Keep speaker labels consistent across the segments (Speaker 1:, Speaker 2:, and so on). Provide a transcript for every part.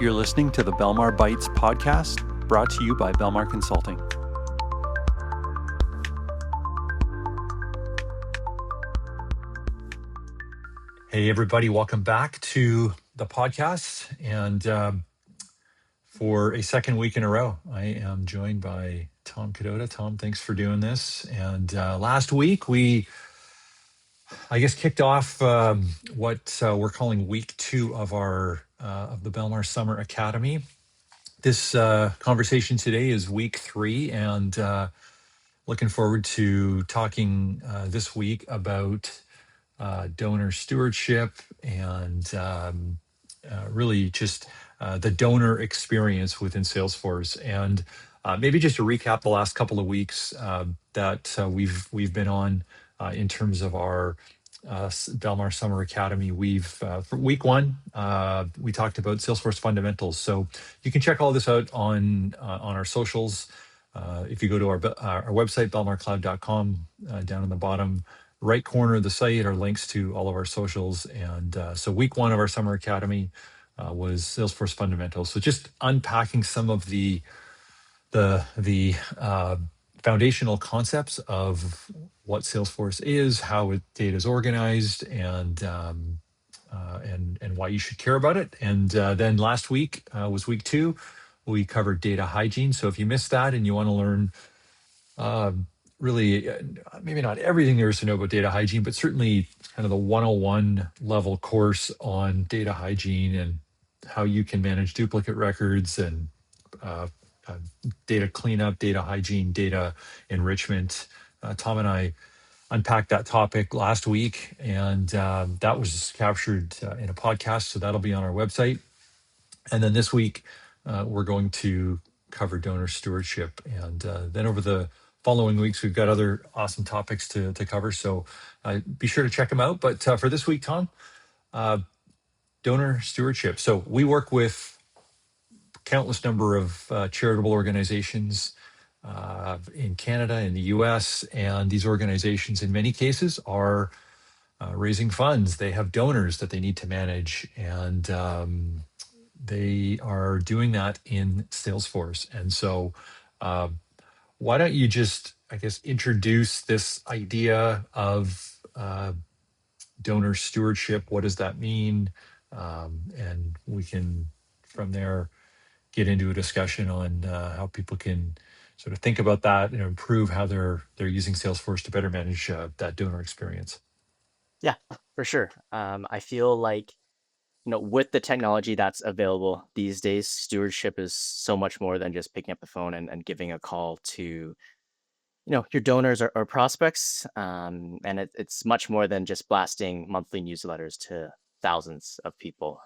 Speaker 1: You're listening to the Belmar Bytes podcast, brought to you by Belmar Consulting.
Speaker 2: Hey, everybody, welcome back to the podcast. And for a second week in a row, I am joined by Tom Kadota. Tom, thanks for doing this. And last week, I guess, kicked off what we're calling week 2 of of the Belmar Summer Academy. This conversation today is week 3, and looking forward to talking this week about donor stewardship and really just the donor experience within Salesforce. And maybe just to recap the last couple of weeks that we've been on in terms of our Belmar Summer Academy. For week 1, we talked about Salesforce fundamentals. So you can check all this out on our socials. If you go to our website, belmarcloud.com, down in the bottom right corner of the site are links to all of our socials. And so week 1 of our Summer Academy was Salesforce fundamentals. So just unpacking some of the foundational concepts of what Salesforce is, how data is organized, and why you should care about it. And then last week was week 2. We covered data hygiene. So if you missed that and you want to learn really maybe not everything there is to know about data hygiene, but certainly kind of the 101 level course on data hygiene and how you can manage duplicate records and uh, data cleanup, data hygiene, data enrichment. Tom and I unpacked that topic last week, and that was captured in a podcast, so that'll be on our website. And then this week, we're going to cover donor stewardship. And then over the following weeks, we've got other awesome topics to cover. So be sure to check them out. But for this week, Tom, donor stewardship. So we work with countless number of charitable organizations in Canada, in the US. And these organizations, in many cases, are raising funds. They have donors that they need to manage. And they are doing that in Salesforce. And so why don't you just, I guess, introduce this idea of donor stewardship? What does that mean? And we can, from there, get into a discussion on how people can sort of think about that and improve how they're using Salesforce to better manage that donor experience.
Speaker 3: Yeah, for sure. I feel like, with the technology that's available these days, stewardship is so much more than just picking up the phone and giving a call to, your donors or prospects. And it's much more than just blasting monthly newsletters to thousands of people.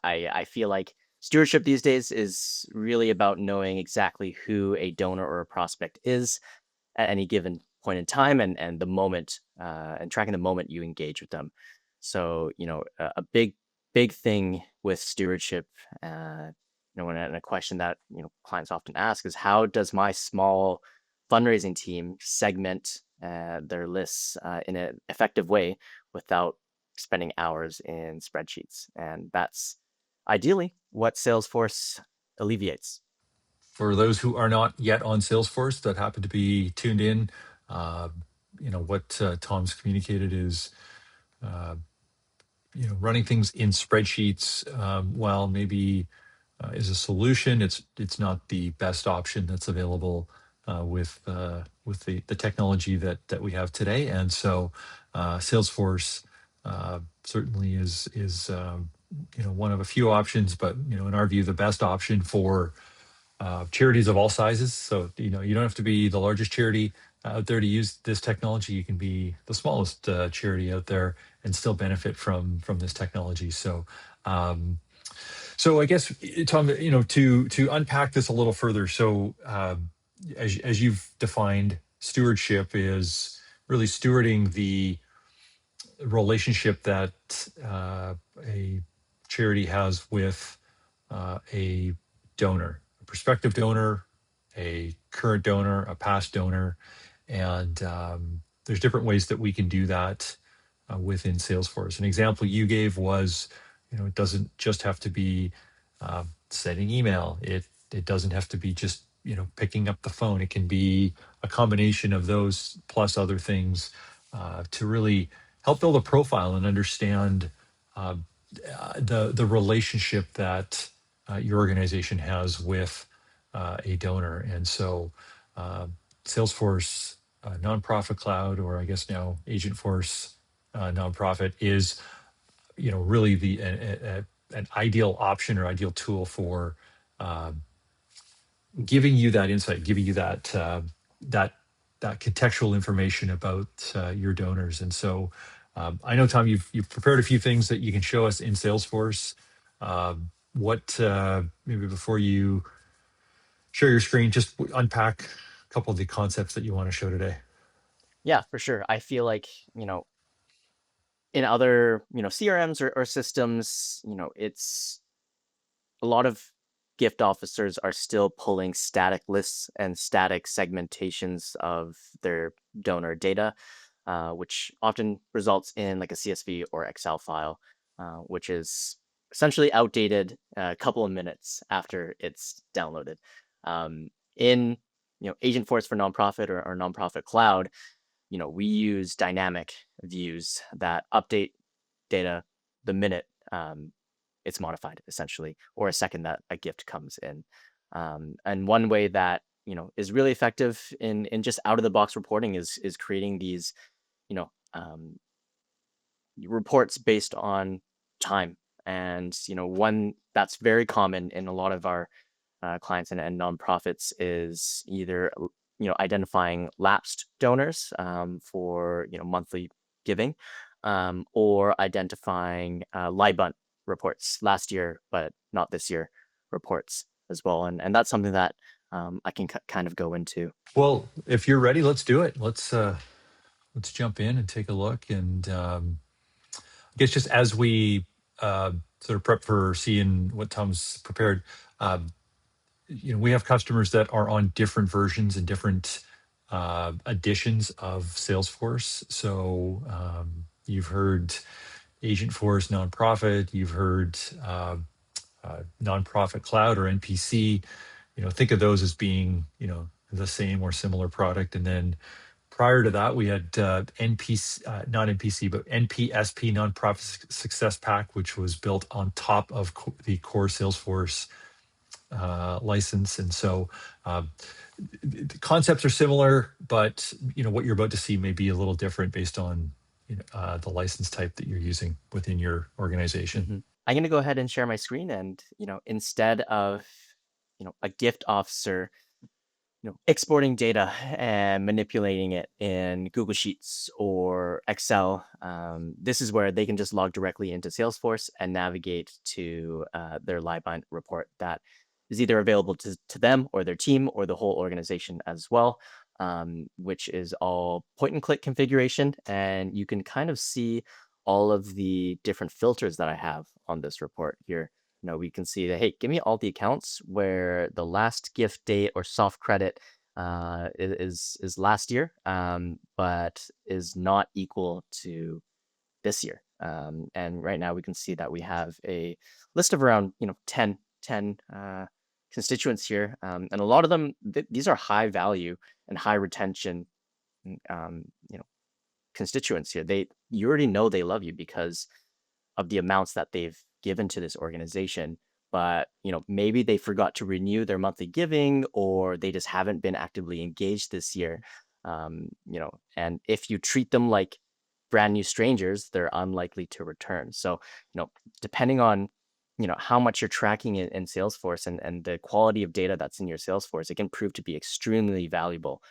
Speaker 3: I feel like stewardship these days is really about knowing exactly who a donor or a prospect is at any given point in time and the moment and tracking the moment you engage with them. So, a big thing with stewardship, and a question that, clients often ask is how does my small fundraising team segment their lists in an effective way without spending hours in spreadsheets? And that's ideally what Salesforce alleviates.
Speaker 2: For those who are not yet on Salesforce that happen to be tuned in, uh, what Tom's communicated is, uh, running things in spreadsheets, while maybe is a solution, it's not the best option that's available with the technology that we have today. And so Salesforce certainly is one of a few options, but in our view, the best option for charities of all sizes. So, you don't have to be the largest charity out there to use this technology. You can be the smallest charity out there and still benefit from this technology. So I guess, Tom, to unpack this a little further. So as you've defined, stewardship is really stewarding the relationship that a charity has with a donor, a prospective donor, a current donor, a past donor. And there's different ways that we can do that within Salesforce. An example you gave was, it doesn't just have to be sending email. It doesn't have to be just picking up the phone. It can be a combination of those plus other things to really help build a profile and understand uh, the relationship that your organization has with a donor. And so uh, Salesforce Nonprofit Cloud, or I guess now Agentforce Nonprofit, is really an ideal option or ideal tool for uh, giving you that insight, giving you that that contextual information about your donors. And so I know, Tom, you've prepared a few things that you can show us in Salesforce. What maybe before you share your screen, just unpack a couple of the concepts that you want to show today.
Speaker 3: Yeah, for sure. I feel like, in other, CRMs or systems, it's a lot of gift officers are still pulling static lists and static segmentations of their donor data, which often results in like a CSV or Excel file, which is essentially outdated a couple of minutes after it's downloaded. In Agentforce for Nonprofit or Nonprofit Cloud, we use dynamic views that update data the minute it's modified, essentially, or a second that a gift comes in. And one way that is really effective in just out of the box reporting is creating these you know um, reports based on time. And one that's very common in a lot of our clients and nonprofits is either identifying lapsed donors for monthly giving, or identifying LIBUNT reports last year but not this year reports as well. And that's something that I can kind of go into.
Speaker 2: Well, if you're ready, let's do it. Let's jump in and take a look. And I guess just as we sort of prep for seeing what Tom's prepared, um, we have customers that are on different versions and different editions of Salesforce. So you've heard Agentforce Nonprofit, you've heard Nonprofit Cloud or NPC. Think of those as being the same or similar product. And then prior to that, we had NPC, not NPC, but NPSP, Nonprofit Success Pack, which was built on top of the core Salesforce license. And so the concepts are similar, but what you're about to see may be a little different based on the license type that you're using within your organization.
Speaker 3: I'm going to go ahead and share my screen, and instead of a gift officer exporting data and manipulating it in Google Sheets or Excel. This is where they can just log directly into Salesforce and navigate to their LiveBind report that is either available to them or their team or the whole organization as well, which is all point and click configuration. And you can kind of see all of the different filters that I have on this report here. We can see that, hey, give me all the accounts where the last gift date or soft credit is last year, but is not equal to this year. And right now we can see that we have a list of around 10 constituents here, and a lot of them these are high value and high retention um, you know constituents here. You already know they love you because of the amounts that they've given to this organization, but maybe they forgot to renew their monthly giving, or they just haven't been actively engaged this year. And if you treat them like brand new strangers, they're unlikely to return. So depending on how much you're tracking in Salesforce, and the quality of data that's in your Salesforce, it can prove to be extremely valuable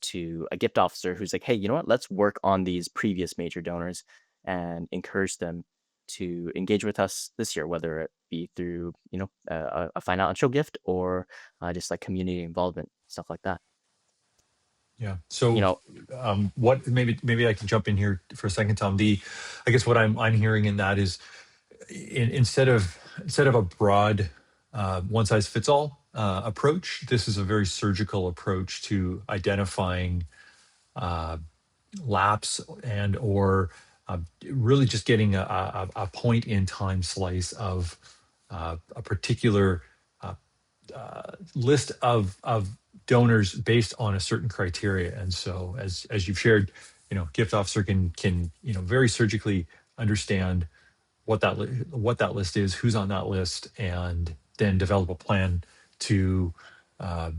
Speaker 3: to a gift officer who's like, hey, you know what, let's work on these previous major donors and encourage them to engage with us this year, whether it be through a financial gift or just like community involvement, stuff like that.
Speaker 2: Yeah.
Speaker 3: You
Speaker 2: So,
Speaker 3: know,
Speaker 2: what maybe I can jump in here for a second, Tom. I guess what I'm hearing in that is instead of a broad one size fits all approach, this is a very surgical approach to identifying lapse and or really just getting a point in time slice of a particular list of donors based on a certain criteria. And so, as you've shared, gift officer can very surgically understand what that list is, who's on that list, and then develop a plan to uh,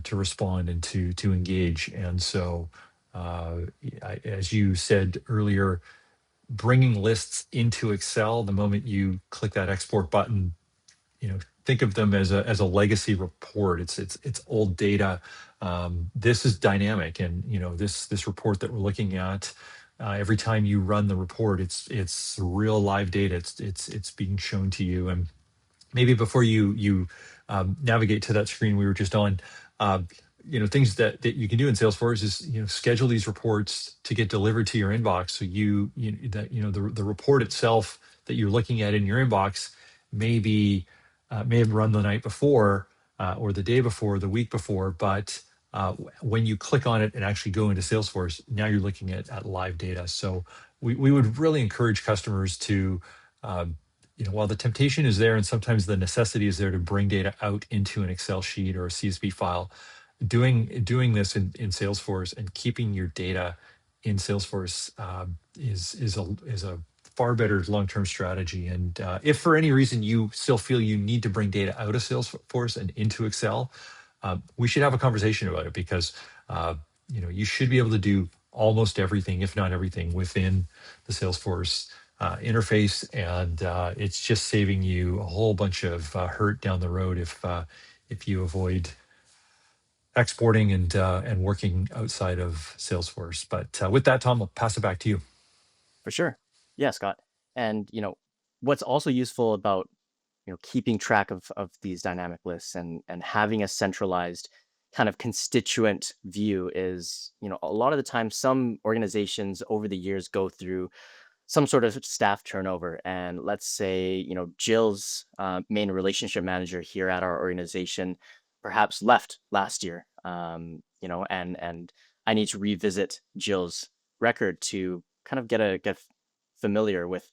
Speaker 2: to respond and to engage. And so, as you said earlier, bringing lists into Excel, the moment you click that export button, think of them as a legacy report. It's old data. This is dynamic, and this report that we're looking at. Every time you run the report, it's real live data. It's being shown to you. And maybe before you navigate to that screen we were just on, uh, things that you can do in Salesforce is schedule these reports to get delivered to your inbox. So the report itself that you're looking at in your inbox may have run the night before, or the day before, the week before, but when you click on it and actually go into Salesforce, now you're looking at live data. So we would really encourage customers to, while the temptation is there and sometimes the necessity is there to bring data out into an Excel sheet or a CSV file, doing this in Salesforce and keeping your data in Salesforce is a far better long-term strategy. And if for any reason you still feel you need to bring data out of Salesforce and into Excel, we should have a conversation about it, because you should be able to do almost everything, if not everything, within the Salesforce interface, and it's just saving you a whole bunch of hurt down the road if you avoid exporting and working outside of Salesforce. But with that, Tom, I'll pass it back to you.
Speaker 3: For sure. Yeah, Scott. And what's also useful about keeping track of these dynamic lists and having a centralized kind of constituent view is, a lot of the time some organizations over the years go through some sort of staff turnover. And let's say, Jill's main relationship manager here at our organization perhaps left last year, and I need to revisit Jill's record to kind of get familiar with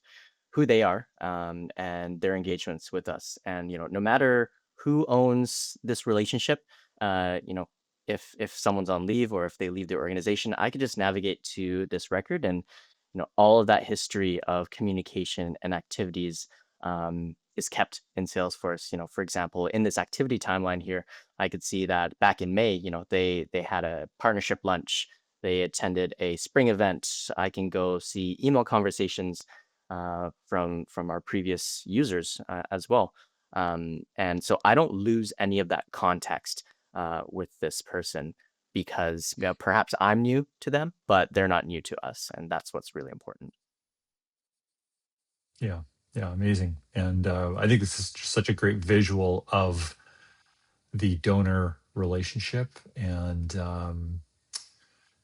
Speaker 3: who they are, and their engagements with us. And no matter who owns this relationship, if someone's on leave or if they leave the organization, I could just navigate to this record, and all of that history of communication and activities is kept in Salesforce. For example, in this activity timeline here, I could see that back in May, they had a partnership lunch. They attended a spring event. I can go see email conversations from our previous users as well. And so I don't lose any of that context with this person, because perhaps I'm new to them, but they're not new to us, and that's what's really important.
Speaker 2: Yeah, amazing. And I think this is just such a great visual of the donor relationship. And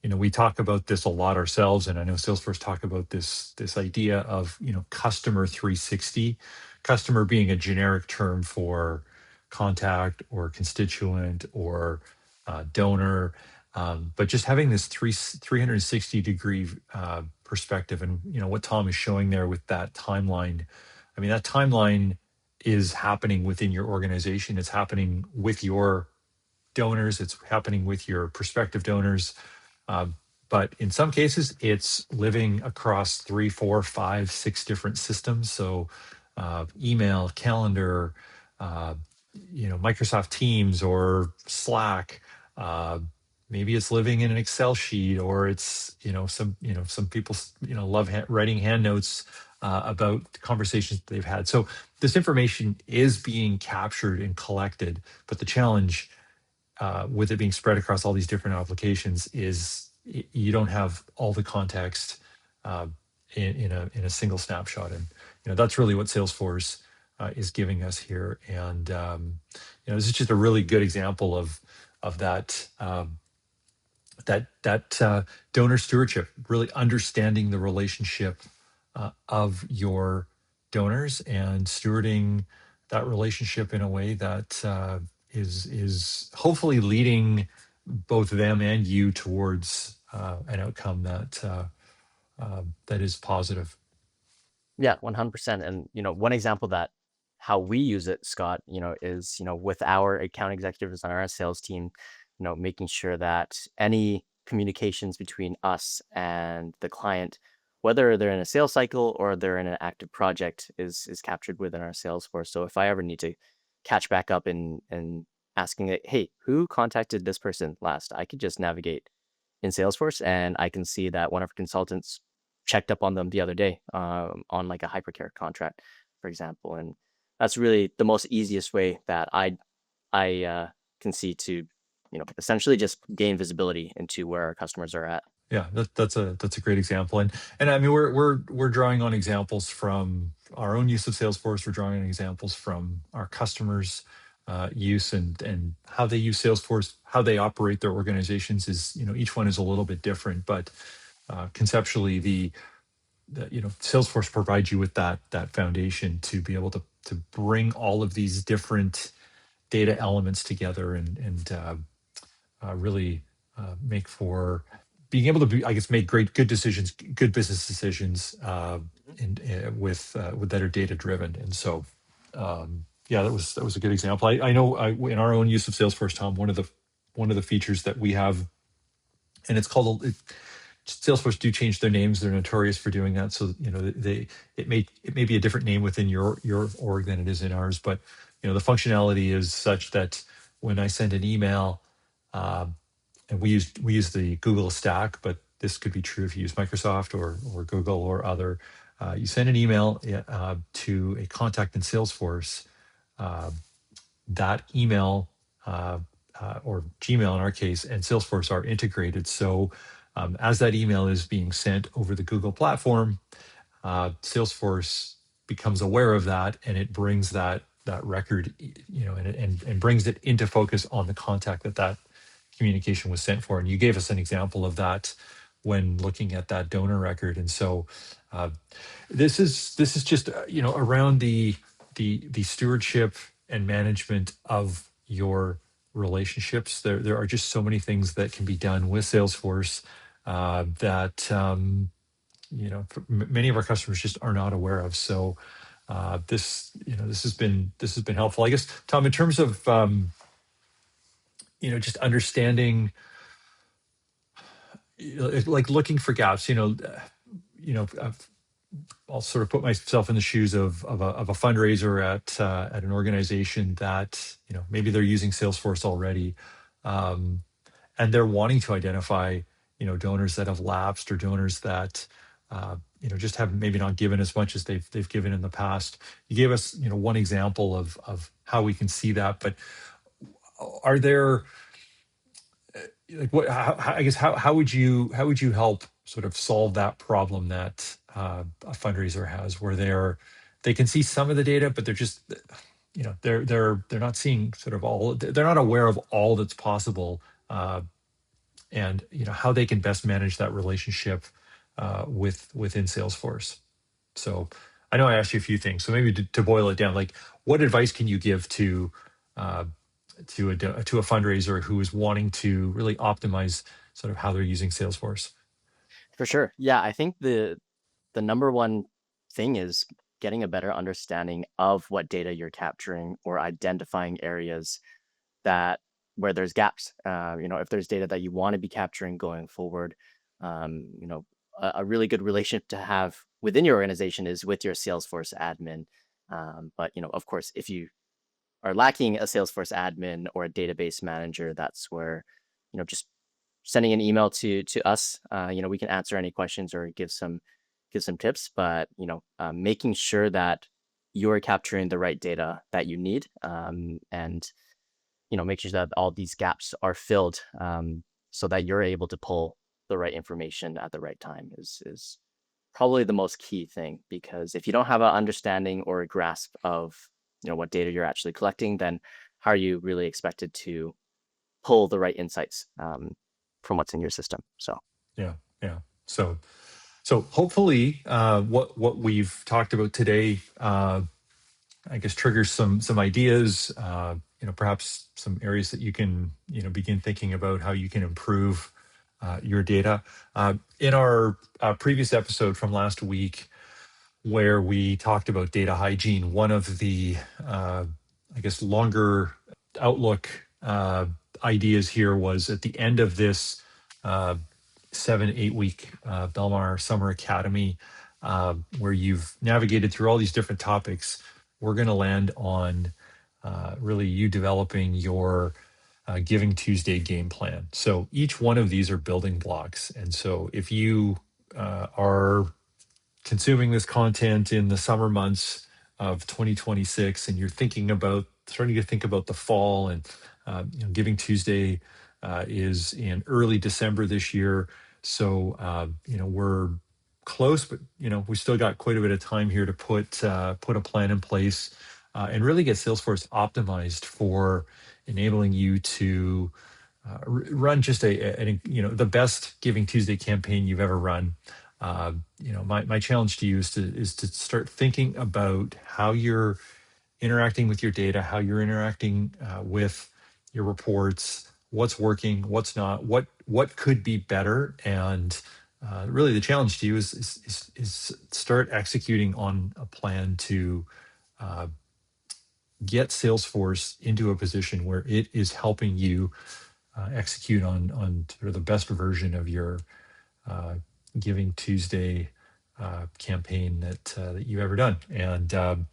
Speaker 2: we talk about this a lot ourselves, and I know Salesforce talk about this idea of customer 360, customer being a generic term for contact or constituent or donor, but just having this 360-degree perspective. And what Tom is showing there with that timeline, I mean, that timeline is happening within your organization. It's happening with your donors. It's happening with your prospective donors. Uh, but in some cases, it's living across 3, 4, 5, 6 different systems. So email, calendar, uh, Microsoft Teams or Slack. Maybe it's living in an Excel sheet, or it's some people love writing hand notes about conversations that they've had. So this information is being captured and collected, but the challenge with it being spread across all these different applications is you don't have all the context uh, in a single snapshot. And that's really what Salesforce is giving us here. And this is just a really good example of that donor stewardship, really understanding the relationship of your donors and stewarding that relationship in a way that is hopefully leading both them and you towards an outcome that is positive.
Speaker 3: Yeah, 100%. And one example that how we use it, Scott, is, with our account executives on our sales team, making sure that any communications between us and the client, whether they're in a sales cycle or they're in an active project, is captured within our Salesforce. So if I ever need to catch back up and asking it, hey, who contacted this person last, I could just navigate in Salesforce and I can see that one of our consultants checked up on them the other day on like a hypercare contract, for example. And that's really the most easiest way that I can see to, essentially just gain visibility into where our customers are at.
Speaker 2: Yeah, that's a great example, and I mean we're drawing on examples from our own use of Salesforce. We're drawing on examples from our customers' use and how they use Salesforce, how they operate their organizations. Is each one is a little bit different, but conceptually the Salesforce provides you with that foundation to be able to bring all of these different data elements together and really make for being able to be, I guess, make good decisions, good business decisions,
Speaker 3: Mhm.
Speaker 2: with that are data driven. And so, yeah, that was a good example. I know in our own use of Salesforce, Tom, one of the features that we have, and it's called Salesforce do change their names. They're notorious for doing that. So it may be a different name within your org than it is in ours, but the functionality is such that when I send an email. Uh, and we use the Google stack, but this could be true if you use Microsoft or Google or other. You send an email to a contact in Salesforce. Uh, that email or Gmail in our case and Salesforce are integrated. So as that email is being sent over the Google platform, Salesforce becomes aware of that, and it brings that record, and brings it into focus on the contact that communication was sent for. And you gave us an example of that when looking at that donor record. And so uh, this is just around the stewardship and management of your relationships. There are just so many things that can be done with Salesforce that many of our customers just are not aware of. So this has been helpful, I guess, Tom, in terms of just understanding, like looking for gaps. I'll sort of put myself in the shoes of a fundraiser at an organization that maybe they're using Salesforce already, um, and they're wanting to identify donors that have lapsed or donors that just have maybe not given as much as they've given in the past. You gave us one example of how we can see that, but are there, like, what, I guess, how would you help sort of solve that problem that a fundraiser has, where they can see some of the data, but they're just they're not seeing sort of all, they're not aware of all that's possible, and how they can best manage that relationship within Salesforce. So I know I asked you a few things, so maybe to boil it down, like, what advice can you give uh, to a fundraiser who is wanting to really optimize sort of how they're using Salesforce?
Speaker 3: For sure. Yeah, I think the number one thing is getting a better understanding of what data you're capturing or identifying areas that where there's gaps. If there's data that you want to be capturing going forward, a really good relationship to have within your organization is with your Salesforce admin. But of course, if you are lacking a Salesforce admin or a database manager, that's where just sending an email to us, we can answer any questions or give some tips. But making sure that you're capturing the right data that you need, and making sure that all these gaps are filled, so that you're able to pull the right information at the right time is probably the most key thing. Because if you don't have an understanding or a grasp of what data you're actually collecting, then how are you really expected to pull the right insights from what's in your system? So
Speaker 2: Yeah, yeah. So hopefully, what we've talked about today, I guess, triggers some ideas. Perhaps some areas that you can begin thinking about how you can improve your data. In our previous episode from last week, where we talked about data hygiene. One of the, longer outlook ideas here was at the end of this 7-8 week Belmar Summer Academy, where you've navigated through all these different topics. We're going to land on really you developing your Giving Tuesday game plan. So each one of these are building blocks. And so if you are consuming this content in the summer months of 2026 and you're starting to think about the fall, and Giving Tuesday is in early December this year. So we're close, but we still got quite a bit of time here to put a plan in place and really get Salesforce optimized for enabling you to run just the best Giving Tuesday campaign you've ever run. My challenge to you is to start thinking about how you're interacting with your data, how you're interacting with your reports, what's working, what's not, what could be better, and really the challenge to you is start executing on a plan to get Salesforce into a position where it is helping you execute on sort of the best version of your Giving Tuesday campaign that you've ever done. And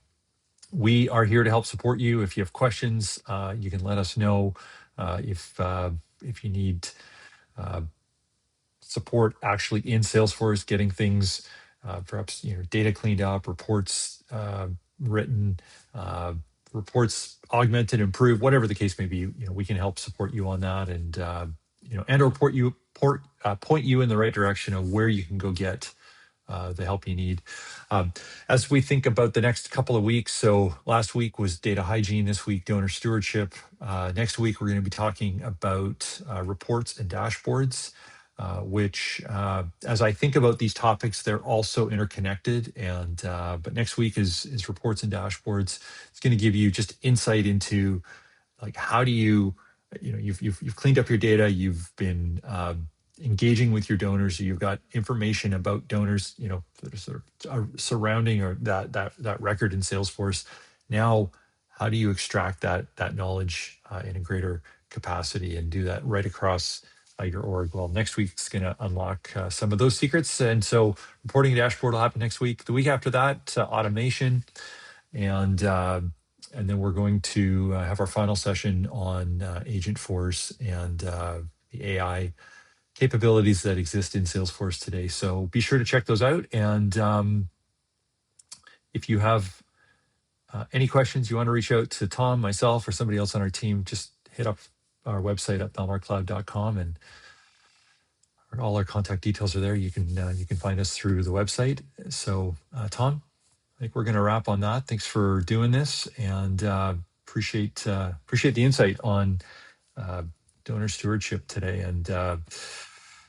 Speaker 2: we are here to help support you. If you have questions, you can let us know. If you need support actually in Salesforce, getting things perhaps data cleaned up, reports written, reports augmented, improved, whatever the case may be, we can help support you on that, and point you in the right direction of where you can go get the help you need. As we think about the next couple of weeks, so last week was data hygiene, this week donor stewardship. Next week we're going to be talking about reports and dashboards, which as I think about these topics, they're also interconnected. And but next week is reports and dashboards. It's going to give you just insight into like how do you've cleaned up your data, you've been engaging with your donors, you've got information about donors, that are sort of surrounding or that record in Salesforce. Now, how do you extract that knowledge in a greater capacity and do that right across your org? Well, next week's going to unlock some of those secrets, and so reporting dashboard will happen next week. The week after that, automation, and then we're going to have our final session on Agentforce and the AI capabilities that exist in Salesforce today. So be sure to check those out. And if you have any questions, you want to reach out to Tom, myself, or somebody else on our team, just hit up our website at belmarcloud.com, and all our contact details are there. You can find us through the website. So Tom, I think we're going to wrap on that. Thanks for doing this, and appreciate the insight on donor stewardship today. And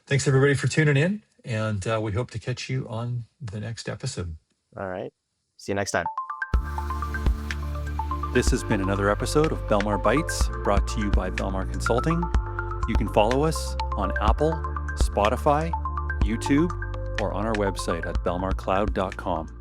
Speaker 2: thanks everybody for tuning in, and we hope to catch you on the next episode.
Speaker 3: All right. See you next time.
Speaker 1: This has been another episode of Belmar Bytes, brought to you by Belmar Consulting. You can follow us on Apple, Spotify, YouTube, or on our website at belmarcloud.com.